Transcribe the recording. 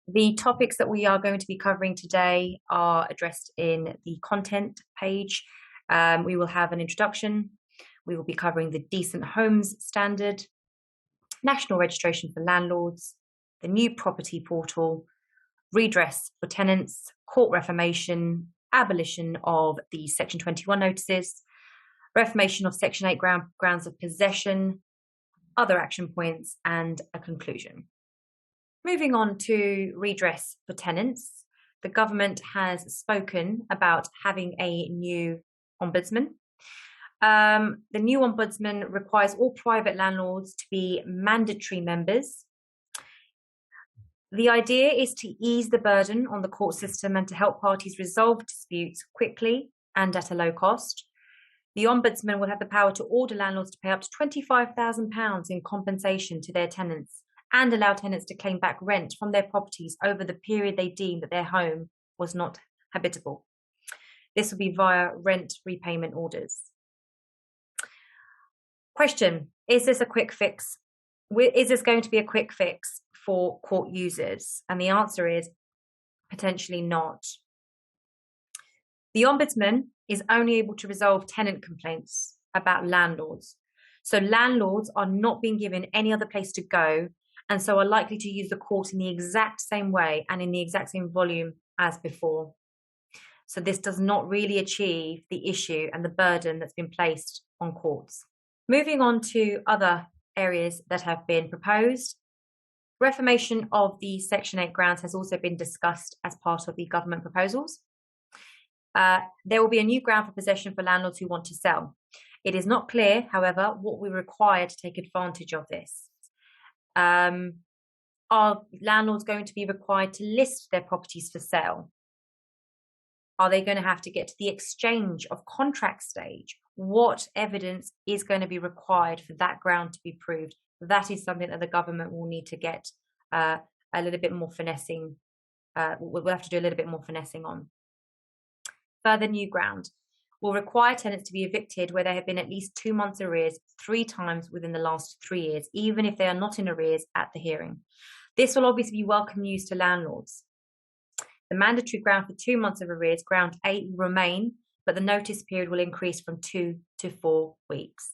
The topics that we are going to be covering today are addressed in the content page. We will have an introduction. We will be covering the Decent Homes Standard, national registration for landlords, the new property portal, redress for tenants, court reformation, abolition of the Section 21 notices, reformation of Section 8 grounds of possession, other action points, and a conclusion. Moving on to redress for tenants, the government has spoken about having a new ombudsman. The new ombudsman requires all private landlords to be mandatory members. The idea is to ease the burden on the court system and to help parties resolve disputes quickly and at a low cost. The ombudsman will have the power to order landlords to pay up to £25,000 in compensation to their tenants and allow tenants to claim back rent from their properties over the period they deem that their home was not habitable. This will be via rent repayment orders. Question: is this a quick fix? Is this going to be a quick fix for court users? And the answer is potentially not. The ombudsman is only able to resolve tenant complaints about landlords. So landlords are not being given any other place to go, and so are likely to use the court in the exact same way and in the exact same volume as before. So this does not really achieve the issue and the burden that's been placed on courts. Moving on to other areas that have been proposed. Reformation of the Section 8 grounds has also been discussed as part of the government proposals. There will be a new ground for possession for landlords who want to sell. It is not clear, however, what we require to take advantage of this. Are landlords going to be required to list their properties for sale? Are they going to have to get to the exchange of contract stage? What evidence is going to be required for that ground to be proved? That is something that the government will need to get a little bit more finessing. We'll have to do a little bit more finessing on. Further new ground will require tenants to be evicted where there have been at least 2 months arrears 3 times within the last 3 years, even if they are not in arrears at the hearing. This will obviously be welcome news to landlords. The mandatory ground for 2 months of arrears, ground 8, will remain, but the notice period will increase from 2 to 4 weeks.